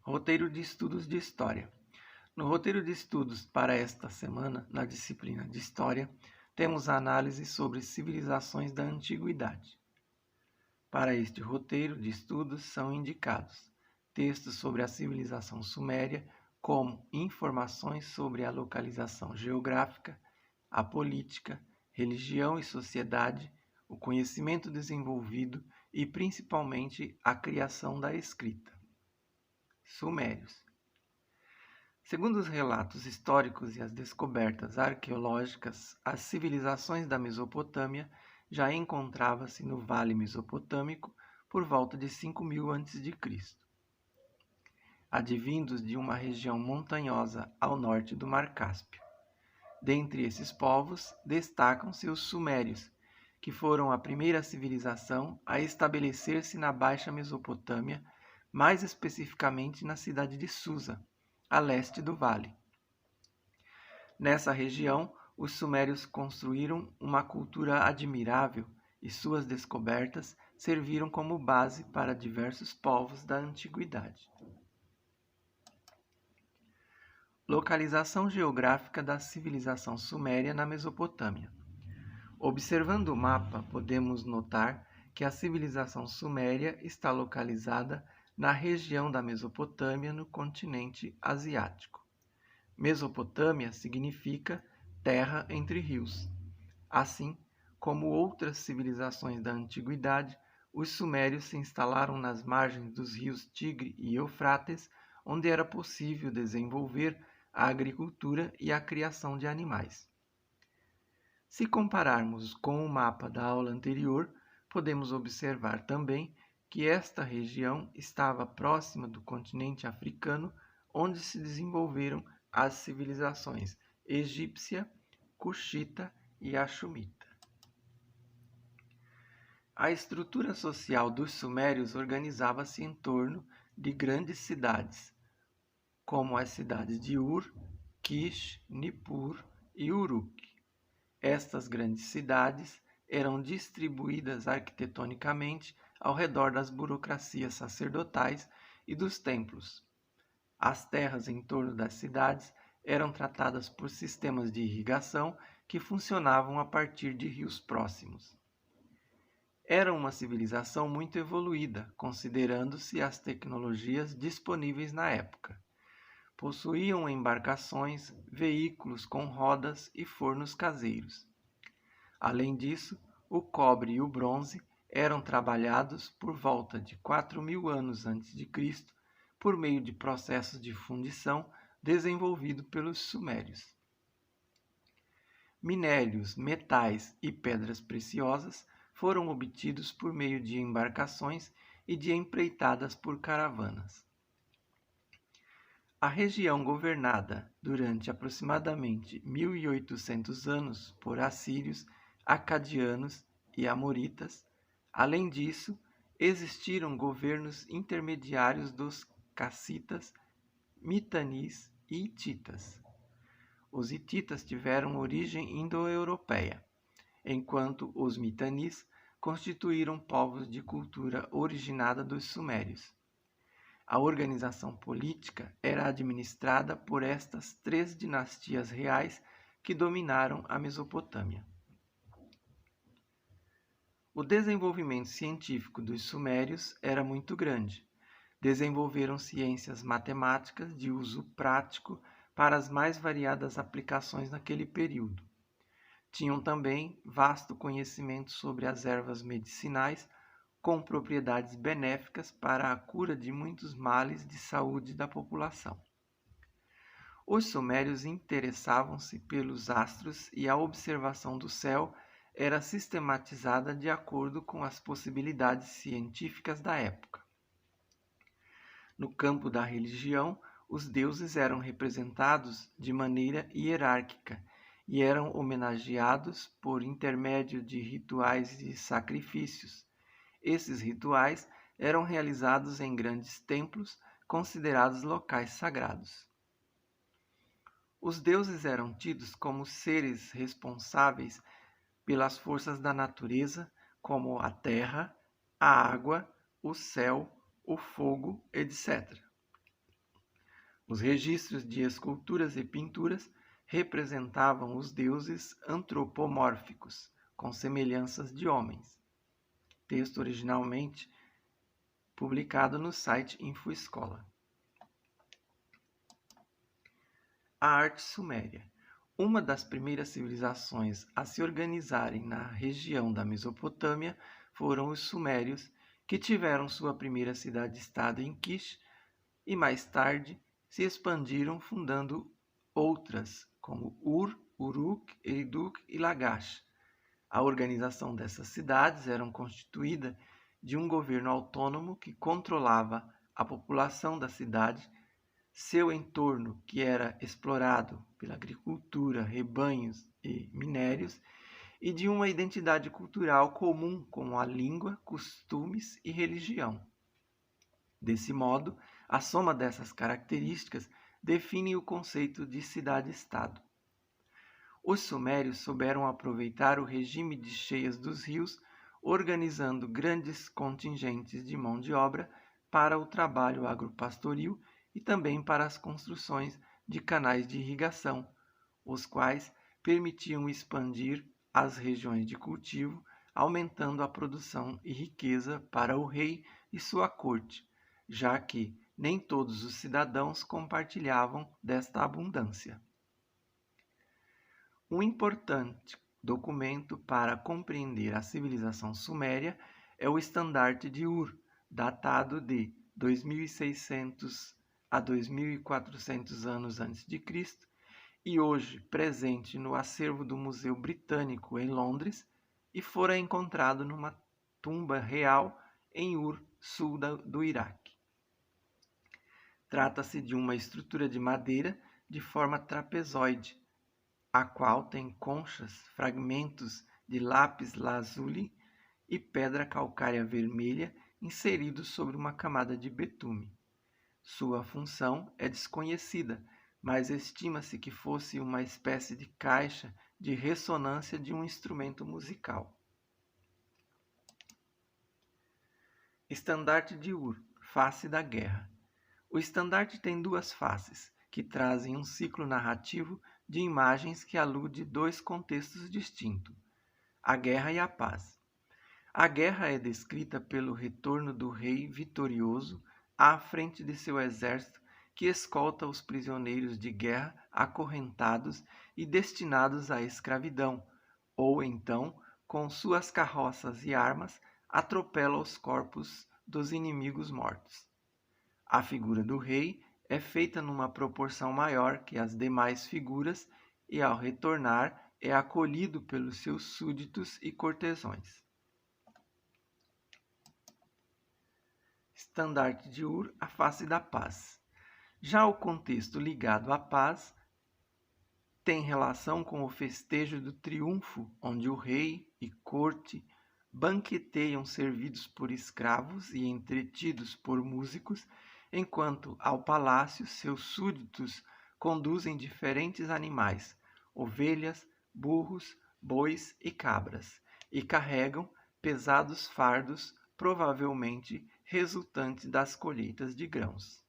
Roteiro de estudos de História. No roteiro de estudos para esta semana, na disciplina de História, temos a análise sobre civilizações da Antiguidade. Para este roteiro de estudos são indicados textos sobre a civilização suméria, como informações sobre a localização geográfica, a política, religião e sociedade, o conhecimento desenvolvido e principalmente a criação da escrita. Sumérios. Segundo os relatos históricos e as descobertas arqueológicas, as civilizações da Mesopotâmia já encontravam-se no Vale Mesopotâmico por volta de 5000 a.C. Advindos de uma região montanhosa ao norte do Mar Cáspio. Dentre esses povos, destacam-se os Sumérios, que foram a primeira civilização a estabelecer-se na Baixa Mesopotâmia, mais especificamente na cidade de Susa, a leste do vale. Nessa região, os sumérios construíram uma cultura admirável e suas descobertas serviram como base para diversos povos da antiguidade. Localização geográfica da civilização suméria na Mesopotâmia. Observando o mapa, podemos notar que a civilização suméria está localizada na região da Mesopotâmia, no continente asiático. Mesopotâmia significa terra entre rios. Assim como outras civilizações da antiguidade, os sumérios se instalaram nas margens dos rios Tigre e Eufrates, onde era possível desenvolver a agricultura e a criação de animais. Se compararmos com o mapa da aula anterior, podemos observar também que esta região estava próxima do continente africano, onde se desenvolveram as civilizações egípcia, cuxita e axumita. A estrutura social dos sumérios organizava-se em torno de grandes cidades, como as cidades de Ur, Kish, Nippur e Uruk. Estas grandes cidades eram distribuídas arquitetonicamente ao redor das burocracias sacerdotais e dos templos. As terras em torno das cidades eram tratadas por sistemas de irrigação que funcionavam a partir de rios próximos. Era uma civilização muito evoluída, considerando-se as tecnologias disponíveis na época. Possuíam embarcações, veículos com rodas e fornos caseiros. Além disso, o cobre e o bronze eram trabalhados por volta de 4000 anos antes de Cristo por meio de processos de fundição desenvolvido pelos sumérios. Minérios, metais e pedras preciosas foram obtidos por meio de embarcações e de empreitadas por caravanas. A região governada durante aproximadamente 1800 anos por assírios, acadianos e amoritas. Além disso, existiram governos intermediários dos cassitas, mitanis e hititas. Os hititas tiveram origem indo-europeia, enquanto os mitanis constituíram povos de cultura originada dos sumérios. A organização política era administrada por estas 3 dinastias reais que dominaram a Mesopotâmia. O desenvolvimento científico dos sumérios era muito grande. Desenvolveram ciências matemáticas de uso prático para as mais variadas aplicações naquele período. Tinham também vasto conhecimento sobre as ervas medicinais, com propriedades benéficas para a cura de muitos males de saúde da população. Os sumérios interessavam-se pelos astros e a observação do céu era sistematizada de acordo com as possibilidades científicas da época. No campo da religião, os deuses eram representados de maneira hierárquica e eram homenageados por intermédio de rituais e sacrifícios. Esses rituais eram realizados em grandes templos, considerados locais sagrados. Os deuses eram tidos como seres responsáveis pelas forças da natureza, como a terra, a água, o céu, o fogo, etc. Os registros de esculturas e pinturas representavam os deuses antropomórficos, com semelhanças de homens. Texto originalmente publicado no site InfoEscola. A arte suméria. Uma das primeiras civilizações a se organizarem na região da Mesopotâmia foram os sumérios, que tiveram sua primeira cidade-estado em Kish e mais tarde se expandiram fundando outras, como Ur, Uruk, Eriduk e Lagash. A organização dessas cidades era constituída de um governo autônomo que controlava a população da cidade, seu entorno, que era explorado pela agricultura, rebanhos e minérios, e de uma identidade cultural comum, como a língua, costumes e religião. Desse modo, a soma dessas características define o conceito de cidade-estado. Os sumérios souberam aproveitar o regime de cheias dos rios, organizando grandes contingentes de mão de obra para o trabalho agropastoril e também para as construções de canais de irrigação, os quais permitiam expandir as regiões de cultivo, aumentando a produção e riqueza para o rei e sua corte, já que nem todos os cidadãos compartilhavam desta abundância. Um importante documento para compreender a civilização suméria é o Estandarte de Ur, datado de 2600 a 2400 anos antes de Cristo, e hoje presente no acervo do Museu Britânico em Londres, e fora encontrado numa tumba real em Ur, sul do Iraque. Trata-se de uma estrutura de madeira de forma trapezoide, a qual tem conchas, fragmentos de lápis lazuli e pedra calcária vermelha inseridos sobre uma camada de betume. Sua função é desconhecida, mas estima-se que fosse uma espécie de caixa de ressonância de um instrumento musical. Estandarte de Ur, face da guerra. O estandarte tem duas faces, que trazem um ciclo narrativo de imagens que alude dois contextos distintos, a guerra e a paz. A guerra é descrita pelo retorno do rei vitorioso à frente de seu exército que escolta os prisioneiros de guerra acorrentados e destinados à escravidão, ou então, com suas carroças e armas, atropela os corpos dos inimigos mortos. A figura do rei é feita numa proporção maior que as demais figuras e, ao retornar, é acolhido pelos seus súditos e cortesões. Estandarte de Ur, a face da paz. Já o contexto ligado à paz tem relação com o festejo do triunfo, onde o rei e corte banqueteiam servidos por escravos e entretidos por músicos, enquanto ao palácio seus súditos conduzem diferentes animais, ovelhas, burros, bois e cabras, e carregam pesados fardos, provavelmente resultantes das colheitas de grãos.